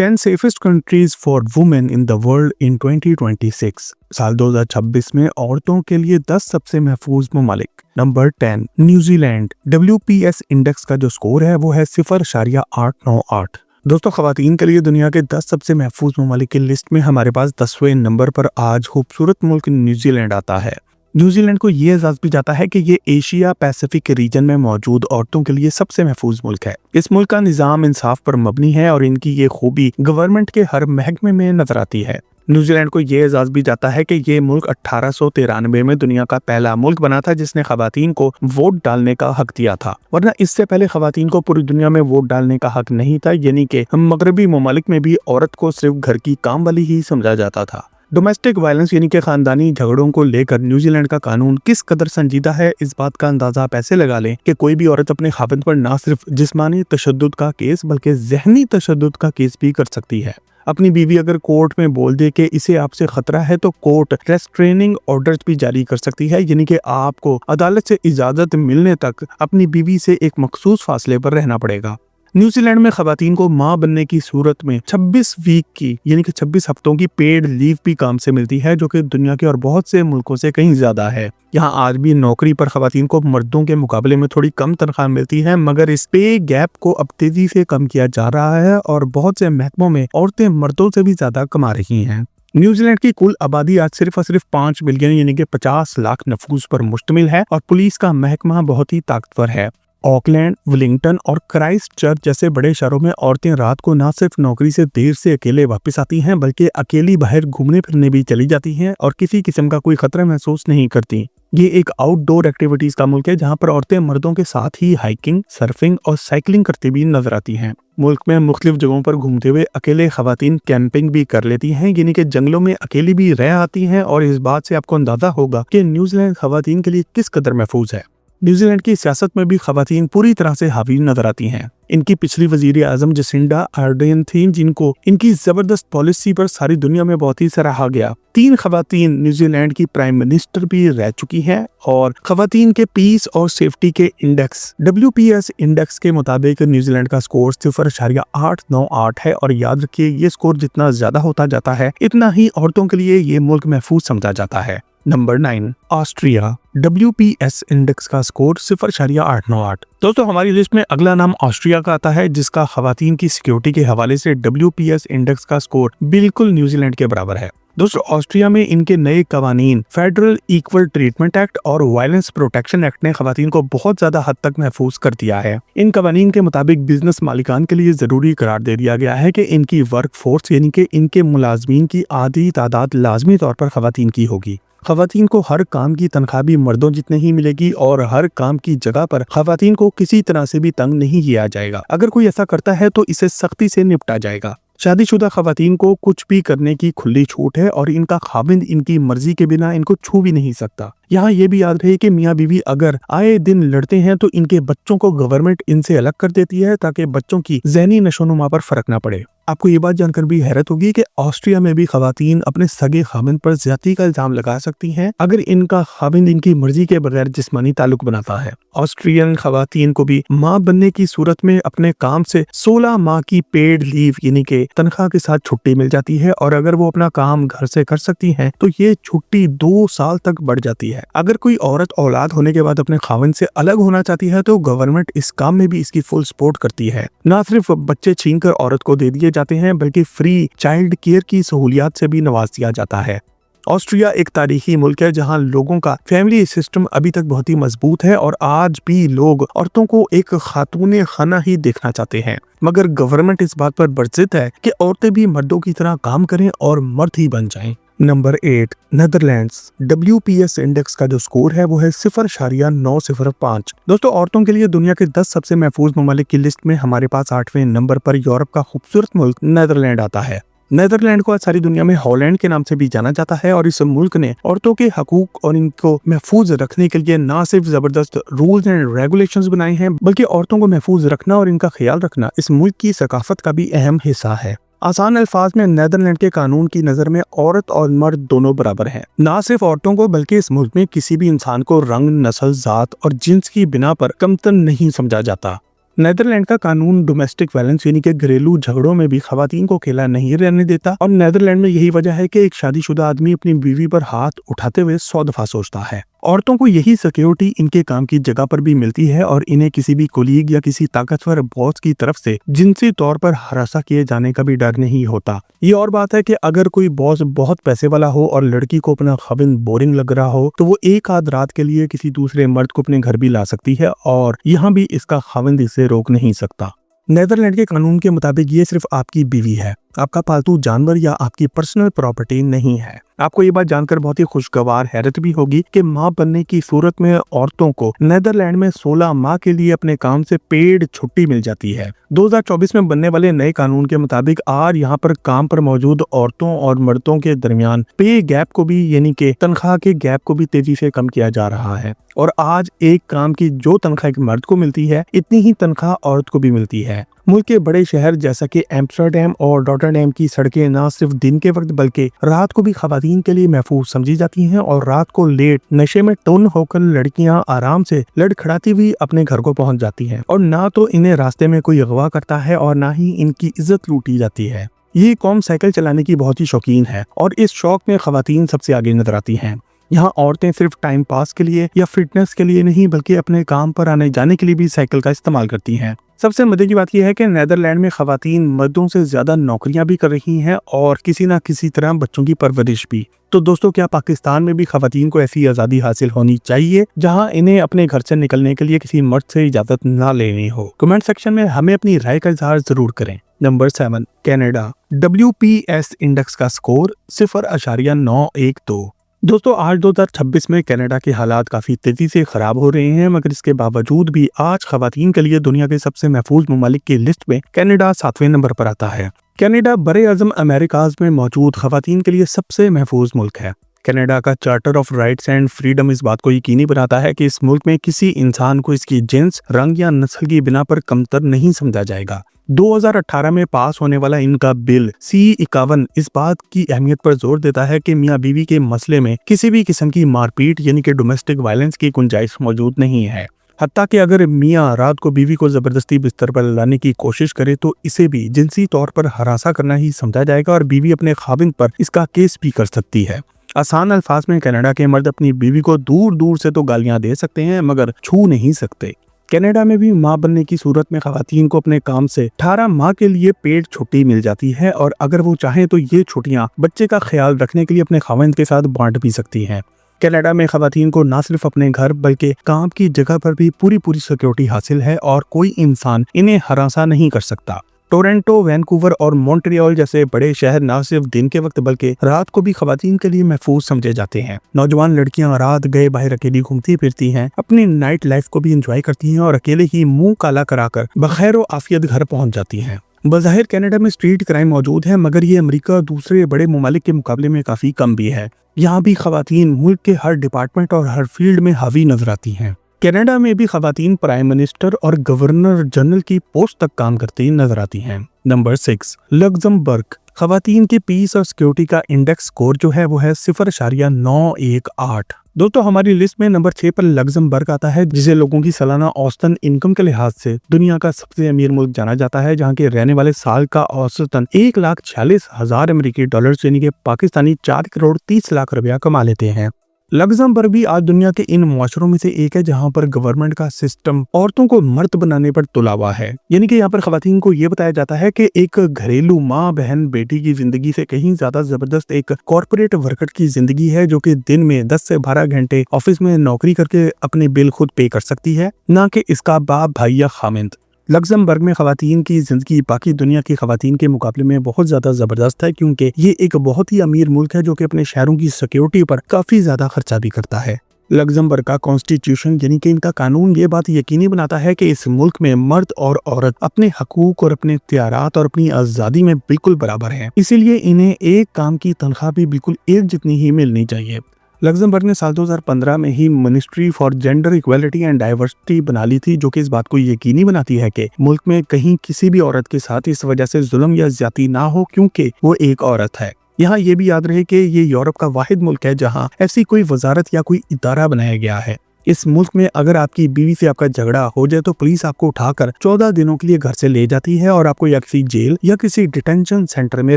10 safest countries for women in the world in 2026। साल 2026 में औरतों के लिए 10 सबसे महफूज ममालिक। Number 10 New Zealand. WPS इंडेक्स का जो स्कोर है वो है 0.898। दोस्तों, खवातीन के लिए दुनिया के 10 सबसे महफूज ममालिक की लिस्ट में हमारे पास 10वें नंबर पर आज खूबसूरत मुल्क न्यूजीलैंड आता है। न्यूजीलैंड को ये एजाज भी जाता है कि ये एशिया पैसिफिक रीजन में मौजूद औरतों के लिए सबसे महफूज मुल्क है। इस मुल्क का निज़ाम इंसाफ पर मबनी है और इनकी ये खूबी गवर्नमेंट के हर महकमे में नजर आती है। न्यूजीलैंड को ये एजाज भी जाता है कि ये मुल्क 1893 में दुनिया का पहला मुल्क बना था जिसने खवातीन को वोट डालने का हक दिया था, वरना इससे पहले खवातीन को पूरी दुनिया में वोट डालने का हक नहीं था, यानी कि मगरबी ममालिक में भी औरत को सिर्फ घर की काम वाली ही समझा जाता था। डोमेस्टिक वायलेंस यानी कि खानदानी झगड़ों को लेकर न्यूजीलैंड का कानून किस कदर संजीदा है, इस बात का अंदाजा आप ऐसे लगा लें कि कोई भी औरत अपने खाविंद पर ना सिर्फ जिस्मानी तशद्दुद का केस बल्कि ज़हनी तशद्दुद का केस भी कर सकती है। अपनी बीवी अगर कोर्ट में बोल दे कि इसे आपसे खतरा है तो कोर्ट रेस्ट्रेनिंग ऑर्डर्स भी जारी कर सकती है, यानी कि आपको अदालत से इजाजत मिलने तक अपनी बीवी से एक मखसूस फासले पर रहना पड़ेगा। न्यूजीलैंड में खवातीन को मां बनने की सूरत में 26 वीक की यानी कि 26 हफ्तों की पेड लीव भी काम से मिलती है, जो कि दुनिया के और बहुत से मुल्कों से कहीं ज्यादा है। यहाँ आज भी नौकरी पर खवातीन को मर्दों के मुकाबले में थोड़ी कम तनख्वाह मिलती है, मगर इस पे गैप को अब तेजी से कम किया जा रहा है और बहुत से महकमों में औरतें मर्दों से भी ज्यादा कमा रही हैं। न्यूजीलैंड की कुल आबादी आज सिर्फ और सिर्फ 5 मिलियन यानी कि 50 लाख नफूस पर मुश्तमिल है और पुलिस का महकमा बहुत ही ताकतवर है। ऑकलैंड, वेलिंगटन और क्राइस्ट चर्च जैसे बड़े शहरों में औरतें रात को न सिर्फ नौकरी से देर से अकेले वापस आती हैं बल्कि अकेली बाहर घूमने फिरने भी चली जाती हैं और किसी किस्म का कोई खतरा महसूस नहीं करती। ये एक आउटडोर एक्टिविटीज का मुल्क है जहां पर औरतें मर्दों के साथ ही हाइकिंग, सर्फिंग और साइकिलिंग करती भी नजर आती हैं। मुल्क में मुख्तलिफ जगहों पर घूमते हुए अकेले खवातीन कैंपिंग भी कर लेती हैं, यानी कि जंगलों में अकेली भी रह आती हैं और इस बात से आपको अंदाजा होगा कि न्यूजीलैंड खवातीन के लिए किस कदर महफूज है। न्यूजीलैंड की सियासत में भी खवातीन पूरी तरह से हावी नजर आती हैं। इनकी पिछली वजीर आजम जसिंडा आर्डेन थी, जिनको इनकी जबरदस्त पॉलिसी पर सारी दुनिया में बहुत ही सराहा गया। 3 खवातीन न्यूजीलैंड की प्राइम मिनिस्टर भी रह चुकी हैं और खवातीन के पीस और सेफ्टी के इंडेक्स WPS इंडेक्स के मुताबिक न्यूजीलैंड का स्कोर 0.898 है और याद रखिए ये स्कोर जितना ज्यादा होता जाता है इतना ही औरतों के लिए ये मुल्क महफूज समझा जाता है। Number 9 Austria. WPS इंडेक्स का स्कोर 0.898। दोस्तों, हमारी लिस्ट में अगला नाम ऑस्ट्रिया का आता है जिसका खवातीन की सिक्योरिटी के हवाले से WPS इंडेक्स का स्कोर बिल्कुल न्यूजीलैंड के बराबर है। दोस्तों, ऑस्ट्रिया में इनके नए कवानीन फेडरल इक्वल ट्रीटमेंट एक्ट और वायलेंस प्रोटेक्शन एक्ट ने खवातीन को बहुत ज्यादा हद तक महफूज कर दिया है। इन कवानीन के मुताबिक बिजनेस मालिकान के लिए जरूरी करार दे दिया गया है कि इनकी वर्क फोर्स यानी कि इनके मुलाजमीन की आधी तादाद लाजमी तौर पर खवातीन की होगी। खवातीन को हर काम की तनख्वाह भी मर्दों जितनी ही मिलेगी और हर काम की जगह पर खवातीन को किसी तरह से भी तंग नहीं किया जाएगा। अगर कोई ऐसा करता है तो इसे सख्ती से निपटा जाएगा। शादीशुदा खवातीन को कुछ भी करने की खुली छूट है और इनका खाविंद इनकी मर्जी के बिना इनको छू भी नहीं सकता। यहाँ ये भी याद रहे कि मियाँ बीवी अगर आए दिन लड़ते हैं तो इनके बच्चों को गवर्नमेंट इनसे अलग कर देती है ताकि बच्चों की ज़हनी नशोनुमा पर फर्क ना पड़े। आपको ये बात जानकर भी हैरत होगी कि ऑस्ट्रिया में भी खवातीन अपने सगे खाविंद पर ज्यादती का इल्जाम लगा सकती हैं अगर इनका खाविंद इनकी मर्जी के बगैर जिस्मानी ताल्लुक बनाता है। ऑस्ट्रियन खवातीन को भी माँ बनने की सूरत में अपने काम से 16 माह की पेड लीव यानी कि तनख्वाह के साथ छुट्टी मिल जाती है और अगर वो अपना काम घर से कर सकती हैं तो ये छुट्टी 2 साल तक बढ़ जाती है। अगर कोई औरत औलाद होने के बाद अपने खाविंद से अलग होना चाहती है तो गवर्नमेंट इस काम में भी इसकी फुल सपोर्ट करती है। न सिर्फ बच्चे छीनकर औरत को दे दिए जाते हैं बल्कि फ्री चाइल्ड केयर की सहूलियात से भी नवाज दिया जाता है। ऑस्ट्रिया एक तारीखी मुल्क है जहां लोगों का फैमिली सिस्टम अभी तक बहुत ही मजबूत है और आज भी लोग औरतों को एक खातून खाना ही देखना चाहते हैं, मगर गवर्नमेंट इस बात पर बरजिद है कि औरतें भी मर्दों की तरह काम करें और मर्द ही बन जाएं। Number 8 Netherlands. WPS इंडेक्स का जो स्कोर है वो है 0.905। दोस्तों, औरतों के लिए दुनिया के 10 सबसे महफूज ममालिक की लिस्ट में हमारे पास 8वें नंबर पर यूरोप का खूबसूरत मुल्क नीदरलैंड आता है। नीदरलैंड को आज सारी दुनिया में हॉलैंड के नाम से भी जाना जाता है और इस मुल्क ने औरतों के हकूक और इनको महफूज रखने के लिए न सिर्फ जबरदस्त रूल्स एंड रेगुलेशंस बनाए हैं बल्कि औरतों को महफूज रखना और इनका ख्याल रखना इस मुल्क की सकाफत का भी अहम हिस्सा है। आसान अल्फाज में नीदरलैंड के कानून की नजर में औरत और मर्द दोनों बराबर हैं। ना सिर्फ औरतों को बल्कि इस मुल्क में किसी भी इंसान को रंग, नस्ल, जात और जिन्स की बिना पर कमतर नहीं समझा जाता। नीदरलैंड का कानून डोमेस्टिक वायलेंस यानी कि घरेलू झगड़ों में भी खवातीन को अकेला नहीं रहने देता और नीदरलैंड में यही वजह है कि एक शादीशुदा आदमी अपनी बीवी पर हाथ उठाते हुए 100 दफा सोचता है। औरतों को यही सिक्योरिटी इनके काम की जगह पर भी मिलती है और इन्हें किसी भी कोलीग या किसी ताकतवर बॉस की तरफ से जिनसी तौर पर हरासा किए जाने का भी डर नहीं होता। ये और बात है कि अगर कोई बॉस बहुत पैसे वाला हो और लड़की को अपना खाविंद बोरिंग लग रहा हो तो वो एक आध रात के लिए किसी दूसरे मर्द को अपने घर भी ला सकती है और यहाँ भी इसका खाविंद इसे रोक नहीं सकता। नीदरलैंड के कानून के मुताबिक ये सिर्फ आपकी बीवी है, आपका पालतू जानवर या आपकी पर्सनल प्रॉपर्टी नहीं है। आपको ये बात जानकर बहुत ही खुशगवार हैरत भी होगी कि मां बनने की सूरत में औरतों को नीदरलैंड में 16 माह के लिए अपने काम से पेड छुट्टी मिल जाती है। 2024 में बनने वाले नए कानून के मुताबिक आज यहाँ पर काम पर मौजूद औरतों और मर्दों के दरमियान पे गैप को भी यानी कि तनख्वाह के गैप को भी तेजी से कम किया जा रहा है और आज एक काम की जो तनख्वाह एक मर्द को मिलती है इतनी ही तनख्वाह औरत को भी मिलती है। मुल्क के बड़े शहर जैसा कि एम्स्टर्डम और रॉटरडैम की सड़कें न सिर्फ दिन के वक्त बल्कि रात को भी खवातीन के लिए महफूज समझी जाती हैं और रात को लेट नशे में टुन होकर लड़कियां आराम से लड़खड़ाती हुई अपने घर को पहुंच जाती हैं और ना तो इन्हें रास्ते में कोई अगवा करता है और ना ही इनकी इज्जत लूटी जाती है। ये कौम साइकिल चलाने की बहुत ही शौकीन है और इस शौक में खवातीन सबसे आगे नजर आती हैं। यहाँ औरतें सिर्फ टाइम पास के लिए या फिटनेस के लिए नहीं बल्कि अपने काम पर आने जाने के लिए भी साइकिल का इस्तेमाल करती हैं। सबसे मजे की बात यह है कि नीदरलैंड में खवातीन मर्दों से ज्यादा नौकरियां भी कर रही हैं और किसी ना किसी तरह बच्चों की परवरिश भी। तो दोस्तों, क्या पाकिस्तान में भी खवातीन को ऐसी आज़ादी हासिल होनी चाहिए जहां इन्हें अपने घर से निकलने के लिए किसी मर्द से इजाजत ना लेनी हो? कमेंट सेक्शन में हमें अपनी राय का इजहार जरूर करें। Number 7, Canada. WPS इंडेक्स का स्कोर 0.912। दोस्तों, आज 2026 में कनाडा के हालात काफी तेजी से खराब हो रहे हैं, मगर इसके बावजूद भी आज खवातीन के लिए दुनिया के सबसे महफूज ममालिक की लिस्ट में कनाडा 7वें नंबर पर आता है। कनाडा बड़े आज़म अमेरिकाज में मौजूद खवातीन के लिए सबसे महफूज मुल्क है। कनाडा का charter of rights and freedom इस बात को यकीनी बनाता है कि इस मुल्क में किसी इंसान को इसकी जिन्स, रंग या नस्ल की बिना पर कमतर नहीं समझा जाएगा। 2018 में पास होने वाला इनका बिल C51 इस बात की अहमियत पर जोर देता है कि मियाँ बीवी के मसले में किसी भी किस्म की मारपीट यानी कि डोमेस्टिक वायलेंस की गुंजाइश मौजूद नहीं है। हत्ता कि अगर मियाँ रात को बीवी को जबरदस्ती बिस्तर पर लाने की कोशिश करे तो इसे भी जिनसी तौर पर हरासा करना ही समझा जाएगा और बीवी अपने खाविंद पर इसका केस भी कर सकती है। आसान अल्फाज में कनाडा के मर्द अपनी बीवी को दूर दूर से तो गालियां दे सकते हैं मगर छू नहीं सकते। कनाडा में भी मां बनने की सूरत में खवातीन को अपने काम से 18 माह के लिए पेड छुट्टी मिल जाती है और अगर वो चाहें तो ये छुट्टियां बच्चे का ख्याल रखने के लिए अपने खाविंद के साथ बांट भी सकती हैं। कनाडा में खवातीन को न सिर्फ अपने घर बल्कि काम की जगह पर भी पूरी सिक्योरिटी हासिल है और कोई इंसान इन्हें हरासा नहीं कर सकता। टोरंटो, वैंकूवर और मॉन्ट्रियल जैसे बड़े शहर न सिर्फ दिन के वक्त बल्कि रात को भी खवातीन के लिए महफूज समझे जाते हैं। नौजवान लड़कियां रात गए बाहर अकेली घूमती फिरती हैं, अपनी नाइट लाइफ को भी एंजॉय करती हैं और अकेले ही मुंह काला कराकर बखैर व आफियत घर पहुंच जाती हैं। बज़ाहिर कनाडा में स्ट्रीट क्राइम मौजूद है मगर ये अमेरिका दूसरे बड़े ममालिक के मुकाबले में काफी कम भी है। यहाँ भी खवातीन मुल्क के हर डिपार्टमेंट और हर फील्ड में हावी नजर आती हैं। कनाडा में भी खवातीन प्राइम मिनिस्टर और गवर्नर जनरल की पोस्ट तक काम करती नजर आती हैं। Number 6, Luxembourg. खवातीन के पीस और सिक्योरिटी का इंडेक्स स्कोर जो है वो है 0.918। दोस्तों, हमारी लिस्ट में नंबर 6 पर लग्जमबर्ग आता है जिसे लोगों की सालाना औसतन इनकम के लिहाज से दुनिया का सबसे अमीर मुल्क जाना जाता है, जहां के रहने वाले साल का औसतन 1,46,000 अमेरिकी डॉलर यानी कि पाकिस्तानी 4,30,00,000 रुपया कमा लेते हैं। लग्जमबर्ग भी आज दुनिया के इन मुआशरों में से एक है जहां पर गवर्नमेंट का सिस्टम औरतों को मर्द बनाने पर तुला हुआ है। यानी कि यहाँ पर खवातीन को ये बताया जाता है कि एक घरेलू माँ, बहन, बेटी की जिंदगी से कहीं ज्यादा जबरदस्त एक कॉर्पोरेट वर्कर की जिंदगी है जो कि दिन में 10 से 12 घंटे ऑफिस में नौकरी करके अपने बिल खुद पे कर सकती है, ना कि इसका बाप, भाई या खामिंद। लग्जमबर्ग में खवातीन की जिंदगी बाकी दुनिया की खवातीन के मुकाबले में बहुत ज्यादा जबरदस्त है क्योंकि ये एक बहुत ही अमीर मुल्क है जो कि अपने शहरों की सिक्योरिटी पर काफी ज्यादा खर्चा भी करता है। लग्जमबर्ग का कॉन्स्टिट्यूशन यानी कि इनका कानून ये बात यकीनी बनाता है कि इस मुल्क में मर्द और औरत अपने हकूक और अपने इख्तियारात और अपनी आजादी में बिल्कुल बराबर हैं। इसीलिए इन्हें एक काम की तनख्वाह भी बिल्कुल एक जितनी ही मिलनी चाहिए। लग्जमबर्ग ने साल 2015 में ही ministry for gender equality and diversity बना ली थी जो कि इस बात को यकीनी बनाती है कि मुल्क में कहीं किसी भी औरत के साथ इस वजह से जुल्म या ज्यादती ना हो क्योंकि वो एक औरत है। यहाँ ये भी याद रहे कि ये यूरोप का वाहिद मुल्क है जहाँ ऐसी कोई वजारत या कोई इदारा बनाया गया है। इस मुल्क में अगर आपकी बीवी से आपका झगड़ा हो जाए तो पुलिस आपको उठाकर 14 दिनों के लिए घर से ले जाती है और आपको या किसी जेल या किसी डिटेंशन सेंटर में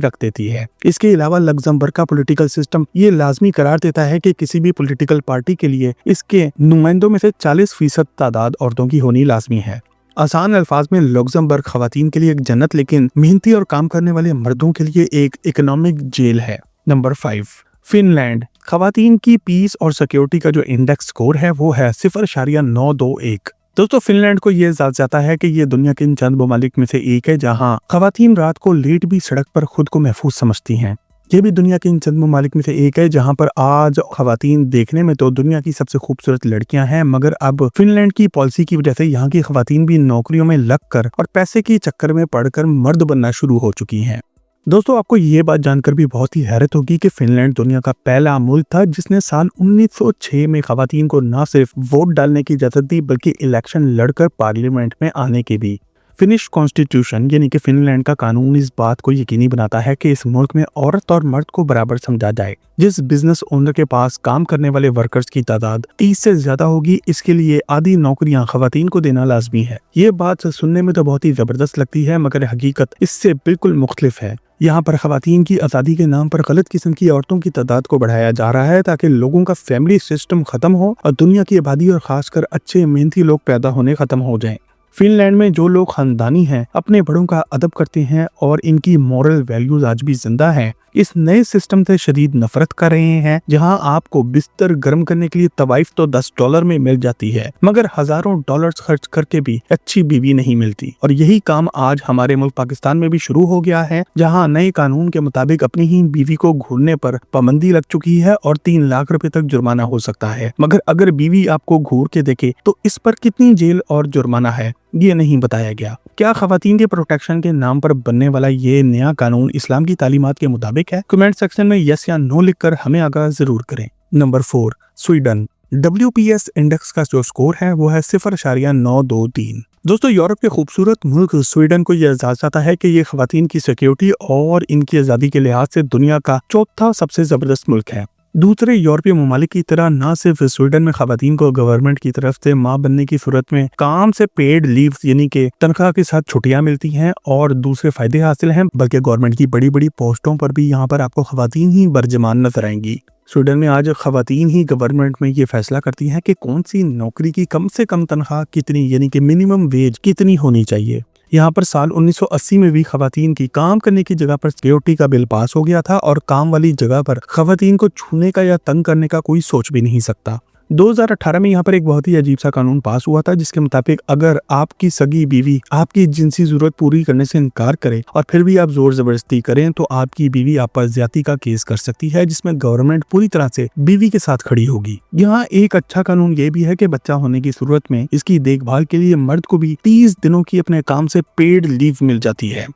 रख देती है। इसके अलावा लग्जमबर्ग का पॉलिटिकल सिस्टम ये लाजमी करार देता है कि किसी भी पॉलिटिकल पार्टी के लिए इसके नुमाइंदों में से 40% तादाद औरतों की होनी लाजमी है। आसान अल्फाज में लग्जमबर्ग खवातीन के लिए एक जन्नत लेकिन मेहनती और काम करने वाले मर्दों के लिए एक इकोनॉमिक जेल है। Number 5, Finland. खवातीन की पीस और सिक्योरिटी का जो इंडेक्स स्कोर है वो है 0.921। दोस्तों फिनलैंड को ये जाना जाता है कि ये दुनिया के इन चंद ममालिक में से एक है जहां खवातीन रात को लेट भी सड़क पर खुद को महफूज समझती हैं। ये भी दुनिया के इन चंद ममालिक में से एक है जहां पर आज खवातीन देखने में तो दुनिया की सबसे खूबसूरत लड़कियां हैं, मगर अब फिनलैंड की पॉलिसी की वजह से यहाँ की खवातीन भी नौकरियों में लगकर और पैसे के चक्कर में पड़कर मर्द बनना शुरू हो चुकी हैं। दोस्तों आपको ये बात जानकर भी बहुत ही हैरत होगी कि फिनलैंड दुनिया का पहला मुल्क था जिसने साल 1906 में खवातीन को न सिर्फ वोट डालने की इजाजत दी बल्कि इलेक्शन लड़कर पार्लियामेंट में आने की भी। फिनिश कॉन्स्टिट्यूशन यानी कि फिनलैंड का कानून इस बात को यकीनी बनाता है कि इस मुल्क में औरत और मर्द को बराबर समझा जाए। जिस बिजनेस ओनर के पास काम करने वाले वर्कर्स की तादाद 30 से ज्यादा होगी, इसके लिए आधी नौकरियां खवातीन को देना लाजमी है। ये बात सुनने में तो बहुत ही जबरदस्त लगती है, मगर हकीकत इससे बिल्कुल मुख्तलिफ है। यहाँ पर खवातीन की आज़ादी के नाम पर गलत किस्म की औरतों की तादाद को बढ़ाया जा रहा है ताकि लोगों का फैमिली सिस्टम खत्म हो और दुनिया की आबादी और खासकर अच्छे मेहनती लोग पैदा होने खत्म हो जाएं। फिनलैंड में जो लोग खानदानी हैं, अपने बड़ों का अदब करते हैं और इनकी मॉरल वैल्यूज आज भी जिंदा हैं, इस नए सिस्टम से शदीद नफरत कर रहे हैं जहां आपको बिस्तर गर्म करने के लिए तवाइफ तो $10 में मिल जाती है, मगर हजारों डॉलर्स खर्च करके भी अच्छी बीवी नहीं मिलती। और यही काम आज हमारे मुल्क पाकिस्तान में भी शुरू हो गया है, जहां नए कानून के मुताबिक अपनी ही बीवी को घूरने पर पाबंदी लग चुकी है और 3 लाख रुपए तक जुर्माना हो सकता है। मगर अगर बीवी आपको घूर के देखे तो इस पर कितनी जेल और जुर्माना है, ये नहीं बताया गया। क्या खवातीन के प्रोटेक्शन के नाम पर बनने वाला ये नया कानून इस्लाम की तालीमात के मुताबिक है? कमेंट सेक्शन में यस या नो लिखकर हमें आगाह जरूर करें। Number 4, Sweden. WPS इंडेक्स का जो स्कोर है वो है 0.923। दोस्तों यूरोप के खूबसूरत मुल्क स्वीडन को यह एहसास आता है कि ये खवातीन की सिक्योरिटी और इनकी आज़ादी के लिहाज से दुनिया का चौथा सबसे जबरदस्त मुल्क है। दूसरे यूरोपीय ममालिक की तरह न सिर्फ स्वीडन में खवातीन को गवर्नमेंट की तरफ से मां बनने की सूरत में काम से पेड लीव यानी कि तनख्वाह के साथ छुट्टियां मिलती हैं और दूसरे फायदे हासिल हैं, बल्कि गवर्नमेंट की बड़ी बड़ी पोस्टों पर भी यहाँ पर आपको खवातीन ही बरजमान नजर आएंगी। स्वीडन में आज खवातीन ही गवर्नमेंट में ये फैसला करती हैं कि कौन सी नौकरी की कम से कम तनख्वाह कितनी यानी कि मिनिमम वेज कितनी होनी चाहिए। यहाँ पर साल 1980 में भी खवातीन की काम करने की जगह पर सिक्योरिटी का बिल पास हो गया था और काम वाली जगह पर खवातीन को छूने का या तंग करने का कोई सोच भी नहीं सकता। 2018 में यहाँ पर एक बहुत ही अजीब सा कानून पास हुआ था जिसके मुताबिक अगर आपकी सगी बीवी आपकी जिनसी जरूरत पूरी करने से इनकार करे और फिर भी आप जोर जबरदस्ती करें तो आपकी बीवी आप पर ज्यादती का केस कर सकती है, जिसमें गवर्नमेंट पूरी तरह से बीवी के साथ खड़ी होगी। यहाँ एक अच्छा कानून ये भी है कि बच्चा होने की सूरत में इसकी देखभाल के लिए मर्द को भी 30 दिनों की अपने काम से पेड लीव मिल जाती है।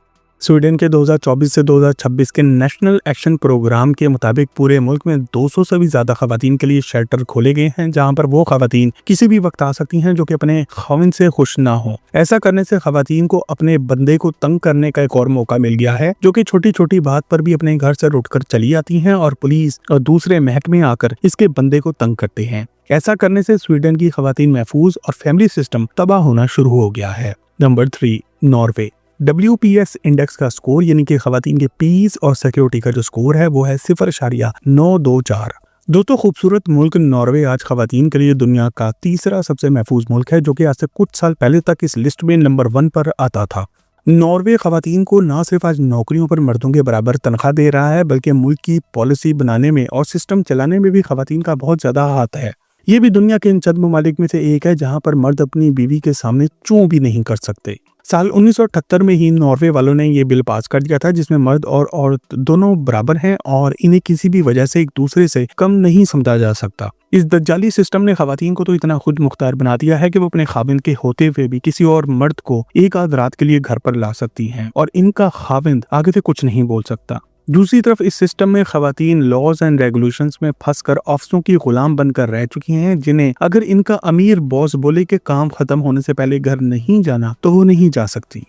स्वीडन के 2024 से 2026 के नेशनल एक्शन प्रोग्राम के मुताबिक पूरे मुल्क में 200 से भी ज्यादा खवातीन के लिए शेल्टर खोले गए हैं जहां पर वो खवातीन किसी भी वक्त आ सकती हैं जो कि अपने खाविंद से खुश ना हो। ऐसा करने से खवातीन को अपने बंदे को तंग करने का एक और मौका मिल गया है, जो कि छोटी छोटी बात पर भी अपने घर से उठकर चली आती हैं और पुलिस और दूसरे महकमे आकर इसके बंदे को तंग करते हैं। ऐसा करने से स्वीडन की खवातीन महफूज और फैमिली सिस्टम तबाह होना शुरू हो गया है। Number 3, Norway. WPS इंडेक्स का स्कोर यानी कि खवातीन के पीस और सिक्योरिटी का जो स्कोर है वो है 0.924। दोस्तों खूबसूरत मुल्क नॉर्वे आज खवातीन के लिए दुनिया का तीसरा सबसे महफूज मुल्क है, जो कि आज से कुछ साल पहले तक इस लिस्ट में नंबर 1 पर आता था। नॉर्वे खवातीन को न सिर्फ आज नौकरियों पर मर्दों के बराबर तनख्वाह दे रहा है, बल्कि मुल्क की पॉलिसी बनाने में और सिस्टम चलाने में भी खवातीन का बहुत ज्यादा हाथ है। ये भी दुनिया के इन चंद ममालिक में से एक है जहां पर मर्द अपनी बीवी के सामने चूं भी नहीं कर सकते। साल 1978 में ही नॉर्वे वालों ने ये बिल पास कर दिया था जिसमें मर्द और औरत दोनों बराबर हैं और इन्हें किसी भी वजह से एक दूसरे से कम नहीं समझा जा सकता। इस दज्जाली सिस्टम ने खवातीन को तो इतना खुद मुख्तार बना दिया है कि वो अपने खाविंद के होते हुए भी किसी और मर्द को एक आध रात के लिए घर पर ला सकती हैं और इनका खाविंद आगे से कुछ नहीं बोल सकता। दूसरी तरफ इस सिस्टम में खवातीन लॉज एंड रेगुलेशंस में फंसकर ऑफिसों की गुलाम बनकर रह चुकी हैं, जिन्हें अगर इनका अमीर बॉस बोले कि काम खत्म होने से पहले घर नहीं जाना तो वो नहीं जा सकती।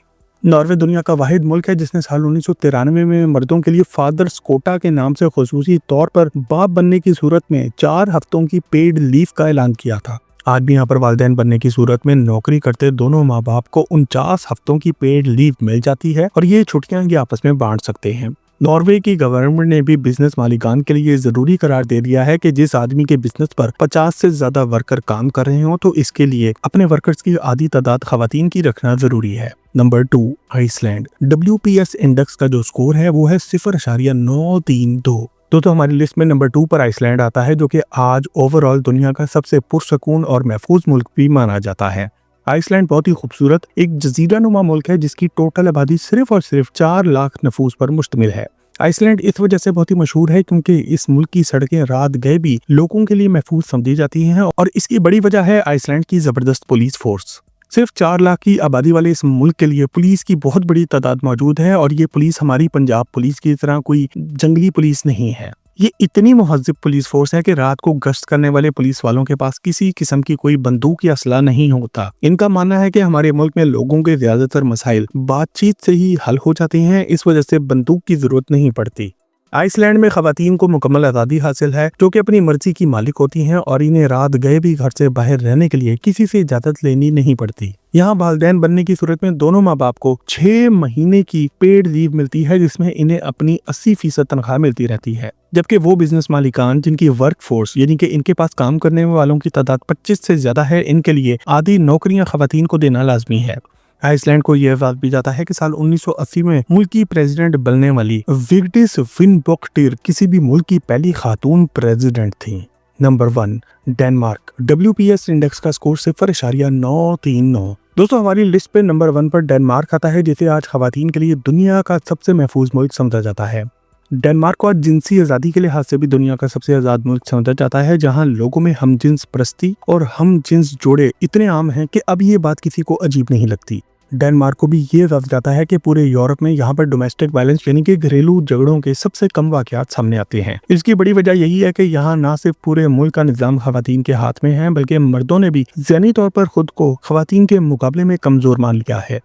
नॉर्वे दुनिया का वाहिद मुल्क है जिसने साल 1993 में मर्दों के लिए फादर्स कोटा के नाम से खुसूसी तौर पर बाप बनने की सूरत में 4 हफ्तों की पेड लीव का ऐलान किया था। आज भी यहाँ पर वालिदैन बनने की सूरत में नौकरी करते दोनों माँ बाप को 49 हफ्तों की पेड लीव मिल जाती है और ये छुट्टियां ये आपस में बांट सकते हैं। नॉर्वे की गवर्नमेंट ने भी बिजनेस मालिकान के लिए जरूरी करार दे दिया है कि जिस आदमी के बिजनेस पर 50 से ज्यादा वर्कर काम कर रहे हो तो इसके लिए अपने वर्कर्स की आधी तादाद खवातीन की रखना जरूरी है। Number 2, Iceland. WPS इंडेक्स का जो स्कोर है वो है 0.932। तो हमारी लिस्ट में नंबर 2 पर आइसलैंड आता है, जो कि आज ओवरऑल दुनिया का सबसे पुरसकून और महफूज मुल्क भी माना जाता है। आइसलैंड बहुत ही खूबसूरत एक जजीरा नुमा मुल्क है जिसकी टोटल आबादी सिर्फ और सिर्फ 4 लाख नफूस पर मुश्तमिल है। आइसलैंड इस वजह से बहुत ही मशहूर है क्योंकि इस मुल्क की सड़कें रात गए भी लोगों के लिए महफूज समझी जाती हैं और इसकी बड़ी वजह है आइसलैंड की जबरदस्त पुलिस फोर्स। सिर्फ 4 लाख की आबादी वाले इस मुल्क के लिए पुलिस की बहुत बड़ी तादाद मौजूद है और ये पुलिस हमारी पंजाब पुलिस की तरह कोई जंगली पुलिस नहीं है। ये इतनी मुहज्जिब पुलिस फोर्स है कि रात को गश्त करने वाले पुलिस वालों के पास किसी किस्म की कोई बंदूक या असला नहीं होता। इनका मानना है कि हमारे मुल्क में लोगों के ज्यादातर मसाइल बातचीत से ही हल हो जाते हैं, इस वजह से बंदूक की जरूरत नहीं पड़ती। आइसलैंड में खवातीन को मुकम्मल आज़ादी हासिल है जो कि अपनी मर्जी की मालिक होती हैं और इन्हें रात गए भी घर से बाहर रहने के लिए किसी से इजाजत लेनी नहीं पड़ती। यहाँ वालिदैन बनने की सूरत में दोनों माँ बाप को 6 महीने की पेड लीव मिलती है जिसमें इन्हें अपनी 80% तनख्वाह मिलती रहती है, जबकि वो बिजनेस मालिकान जिनकी वर्क फोर्स यानी कि इनके पास काम करने वालों की तादाद 25 से ज्यादा है, इनके लिए आधी नौकरियां खवातीन को देना लाजमी है। आइसलैंड को यह बात भी जाता है कि साल 1980 में मुल्क की प्रेसिडेंट बनने वाली विग्डिस फिनबोक्टिर किसी भी मुल्क की पहली खातून प्रेसिडेंट थी। Number 1, Denmark. WPS इंडेक्स का स्कोर 0.939। दोस्तों हमारी लिस्ट पे नंबर 1 पर डेनमार्क आता है जिसे आज खवातीन के लिए दुनिया का सबसे महफूज मुल्क समझा जाता है। डेनमार्क को आज जिनसी आज़ादी के लिहाज से भी दुनिया का सबसे आज़ाद मुल्क समझा जाता है, जहां लोगों में हम जिन्स परस्ती और हम जिन्स जोड़े इतने आम हैं कि अब ये बात किसी को अजीब नहीं लगती। डेनमार्क को भी ये जाना जाता है कि पूरे यूरोप में यहाँ पर डोमेस्टिक वायलेंस यानी कि घरेलू झगड़ों के सबसे कम वाकयात सामने आते हैं। इसकी बड़ी वजह यही है कि यहाँ न सिर्फ पूरे मुल्क का निज़ाम खवातीन के हाथ में है बल्कि मर्दों ने भी ज़हनी तौर पर खुद को खवातीन के मुकाबले में कमजोर मान लिया है।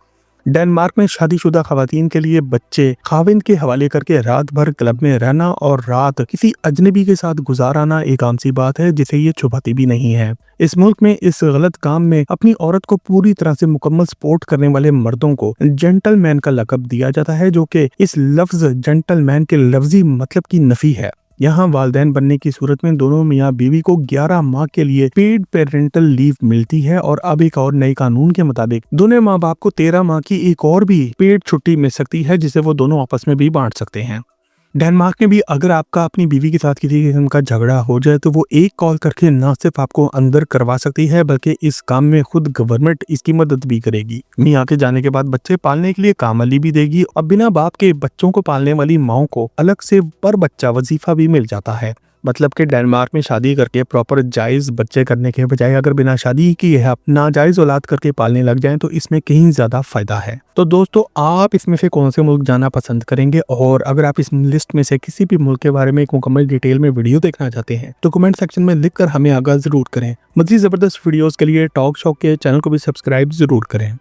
डेनमार्क में शादीशुदा खवातीन के लिए बच्चे खाविंद के हवाले करके रात भर क्लब में रहना और रात किसी अजनबी के साथ गुजाराना एक आम सी बात है जिसे ये छुपाती भी नहीं है। इस मुल्क में इस गलत काम में अपनी औरत को पूरी तरह से मुकम्मल सपोर्ट करने वाले मर्दों को जेंटलमैन का लक़ब दिया जाता है, जो कि इस लफ्ज जेंटलमैन के लफ्जी मतलब की नफी है। यहाँ वालिदैन बनने की सूरत में दोनों मियाँ बीवी को 11 माह के लिए पेड पेरेंटल लीव मिलती है और अब एक और नए कानून के मुताबिक दोनों माँ बाप को 13 माह की एक और भी पेड छुट्टी मिल सकती है जिसे वो दोनों आपस में भी बांट सकते हैं। डेनमार्क में भी अगर आपका अपनी बीवी के साथ किसी किस्म का झगड़ा हो जाए तो वो एक कॉल करके न सिर्फ आपको अंदर करवा सकती है बल्कि इस काम में खुद गवर्नमेंट इसकी मदद भी करेगी। मियाँ के जाने के बाद बच्चे पालने के लिए कामली भी देगी और बिना बाप के बच्चों को पालने वाली माओ को अलग से पर बच्चा वजीफा भी मिल जाता है। मतलब कि डेनमार्क में शादी करके प्रॉपर जायज बच्चे करने के बजाय अगर बिना शादी किए आप नाजायज औलाद करके पालने लग जाएं तो इसमें कहीं ज्यादा फायदा है। तो दोस्तों आप इसमें से कौन से मुल्क जाना पसंद करेंगे और अगर आप इस लिस्ट में से किसी भी मुल्क के बारे में एक मुकम्मल डिटेल में वीडियो देखना चाहते हैं तो कमेंट सेक्शन में लिखकर हमें आगाह जरूर करें। मज़ीद जबरदस्त वीडियोस के लिए टॉक शॉक के चैनल को भी सब्सक्राइब जरूर करें।